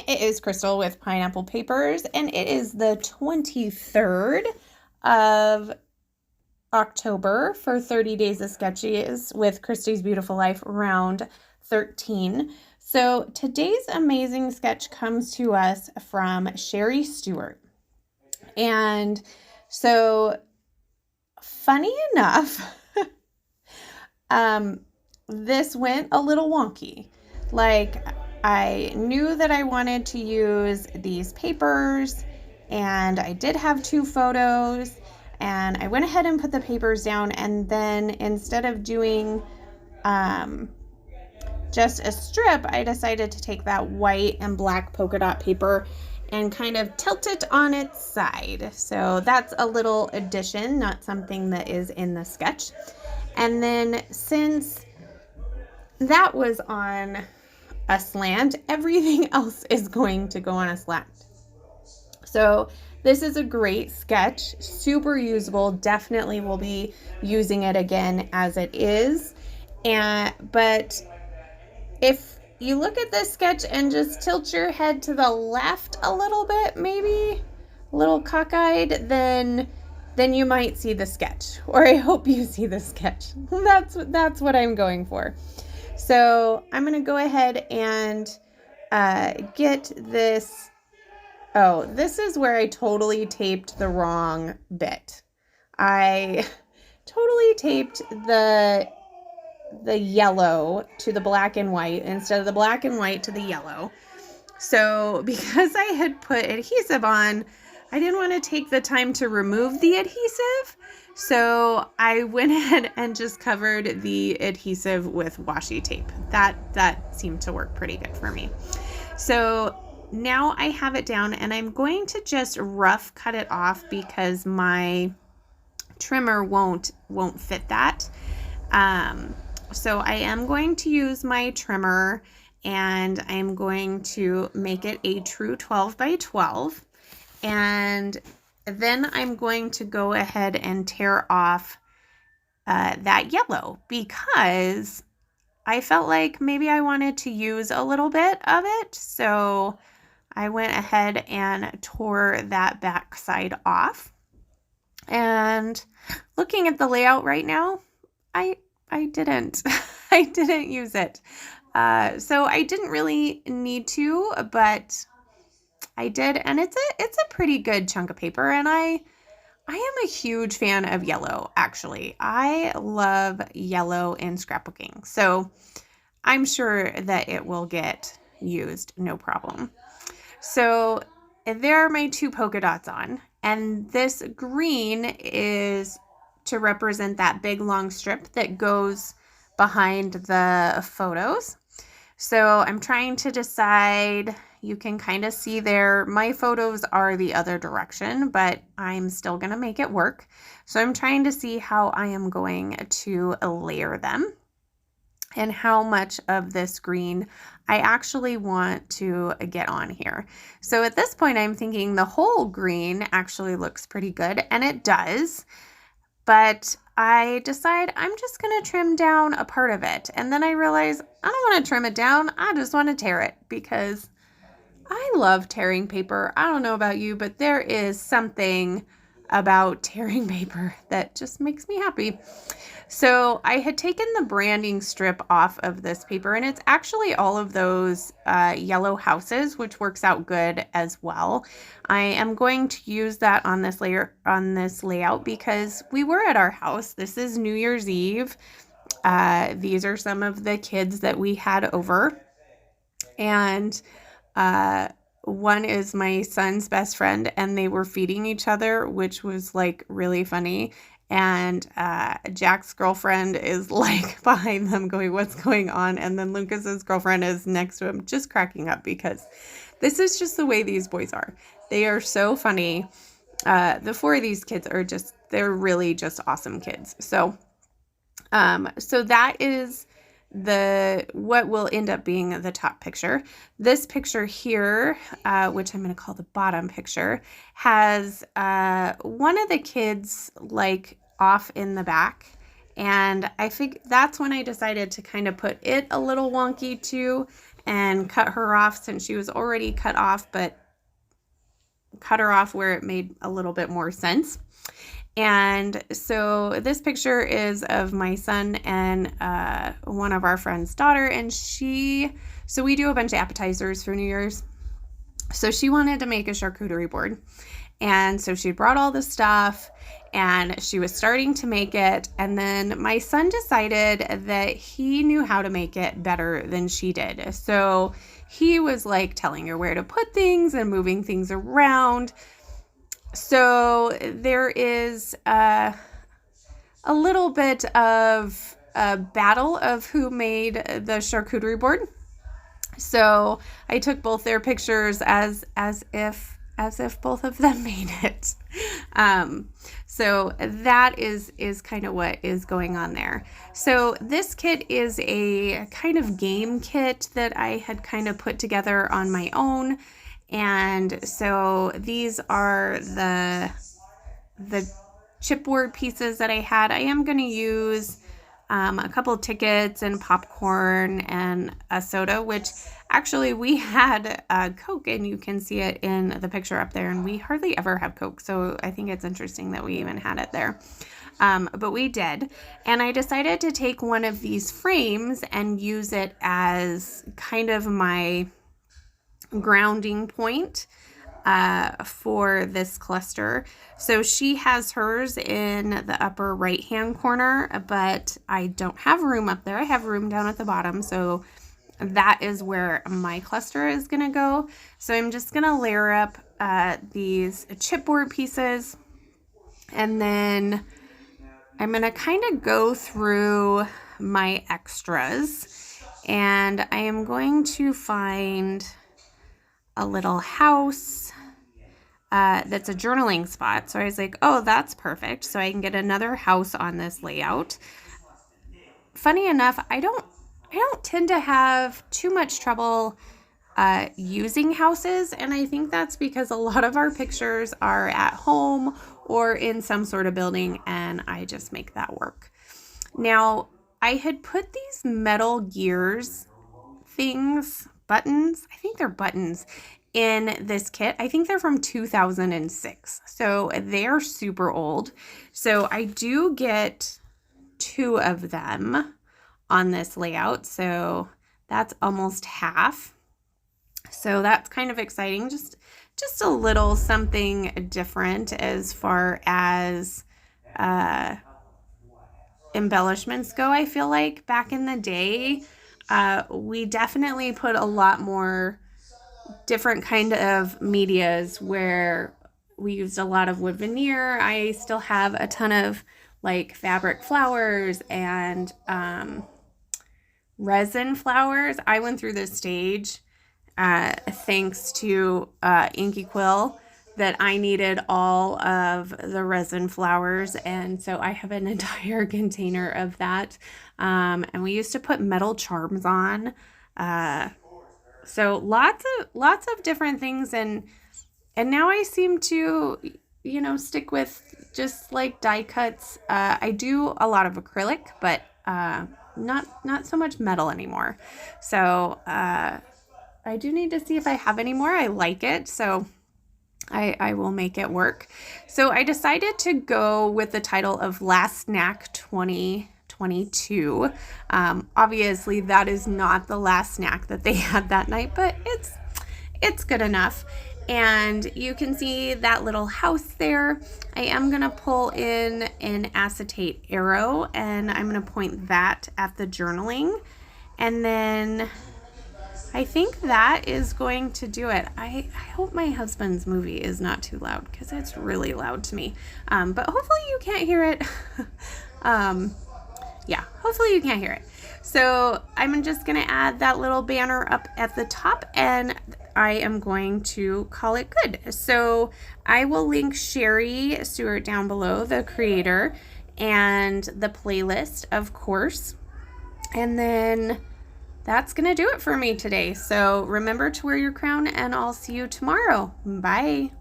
It is Crystal with Pineapple Papers, and it is the 23rd of October for 30 Days of Sketches with Christy's Beautiful Life, round 13. So today's amazing sketch comes to us from Sheri Stewart. And so, funny enough, this went a little wonky. Like, I knew that I wanted to use these papers, and I did have 2 photos, and I went ahead and put the papers down, and then instead of doing just a strip, I decided to take that white and black polka dot paper and kind of tilt it on its side. So that's a little addition, not something that is in the sketch. And then since that was on a slant, everything else is going to go on a slant. So this is a great sketch, super usable. Definitely will be using it again as it is. But if you look at this sketch and just tilt your head to the left a little bit, maybe a little cockeyed, then you might see the sketch, or I hope you see the sketch. That's what I'm going for. So I'm going to go ahead and get this. Oh, this is where I totally taped the wrong bit. I totally taped the yellow to the black and white instead of the black and white to the yellow. So because I had put adhesive on, I didn't want to take the time to remove the adhesive. So I went ahead and just covered the adhesive with washi tape. That seemed to work pretty good for me. So now I have it down, and I'm going to just rough cut it off because my trimmer won't fit that. So I am going to use my trimmer, and I'm going to make it a true 12 by 12. And then I'm going to go ahead and tear off that yellow because I felt like maybe I wanted to use a little bit of it. So I went ahead and tore that back side off. And looking at the layout right now, I didn't use it. So I didn't really need to, but I did, and it's a pretty good chunk of paper, and I am a huge fan of yellow, actually. I love yellow in scrapbooking, so I'm sure that it will get used, no problem. So there are my 2 polka dots on, and this green is to represent that big long strip that goes behind the photos. So I'm trying to decide, you can kind of see there, my photos are the other direction, but I'm still going to make it work. So I'm trying to see how I am going to layer them and how much of this green I actually want to get on here. So at this point, I'm thinking the whole green actually looks pretty good, and it does. But I decide I'm just going to trim down a part of it. And then I realize I don't want to trim it down. I just want to tear it because I love tearing paper. I don't know about you, but there is something about tearing paper that just makes me happy. So I had taken the branding strip off of this paper, and it's actually all of those yellow houses, which works out good as well. I am going to use that on this layout because we were at our house. This is New Year's Eve. These are some of the kids that we had over, and one is my son's best friend, and they were feeding each other, which was like really funny. And Jack's girlfriend is like behind them going, what's going on? And then Lucas's girlfriend is next to him just cracking up because this is just the way these boys are. They are so funny. The 4 of these kids are they're really just awesome kids. So that is what will end up being the top picture. This picture here, which I'm going to call the bottom picture, has one of the kids like off in the back, and I think that's when I decided to kind of put it a little wonky too, and cut her off since she was already cut off, but cut her off where it made a little bit more sense. And so this picture is of my son and one of our friends' daughter, and so we do a bunch of appetizers for New Year's. So she wanted to make a charcuterie board. And so she brought all the stuff and she was starting to make it. And then my son decided that he knew how to make it better than she did. So he was like telling her where to put things and moving things around. So there is a little bit of a battle of who made the charcuterie board. So I took both their pictures as if both of them made it. So that is kind of what is going on there. So this kit is a kind of game kit that I had kind of put together on my own. And so these are the chipboard pieces that I had. I am going to use a couple of tickets and popcorn and a soda, which actually we had Coke, and you can see it in the picture up there, and we hardly ever have Coke, so I think it's interesting that we even had it there. But we did, and I decided to take one of these frames and use it as kind of my grounding point for this cluster. So she has hers in the upper right hand corner, but I don't have room up there. I have room down at the bottom, so that is where my cluster is going to go. So I'm just going to layer up these chipboard pieces, and then I'm going to kind of go through my extras, and I am going to find a little house that's a journaling spot. So I was like, oh, that's perfect. So I can get another house on this layout. Funny enough, I don't tend to have too much trouble using houses, and I think that's because a lot of our pictures are at home or in some sort of building, and I just make that work. Now, I had put these metal gears buttons, I think they're buttons, in this kit. I think they're from 2006, so they're super old. So I do get 2 of them on this layout, so that's almost half. So that's kind of exciting, just a little something different as far as embellishments go. I feel like back in the day, we definitely put a lot more different kind of medias where we used a lot of wood veneer. I still have a ton of like fabric flowers and resin flowers. I went through this stage thanks to Inky Quill that I needed all of the resin flowers, and so I have an entire container of that. And we used to put metal charms on. So lots of different things, and now I seem to, stick with just like die cuts. I do a lot of acrylic, but not so much metal anymore. So I do need to see if I have any more. I like it, so I will make it work. So I decided to go with the title of Last Snack 2022. Obviously that is not the last snack that they had that night, but it's good enough. And you can see that little house there. I am going to pull in an acetate arrow, and I'm going to point that at the journaling. And then I think that is going to do it. I hope my husband's movie is not too loud, because it's really loud to me. But hopefully you can't hear it. Yeah, hopefully you can't hear it. So I'm just going to add that little banner up at the top, and I am going to call it good. So I will link Sheri Stewart down below, the creator, and the playlist, of course. And then that's going to do it for me today. So remember to wear your crown, and I'll see you tomorrow. Bye.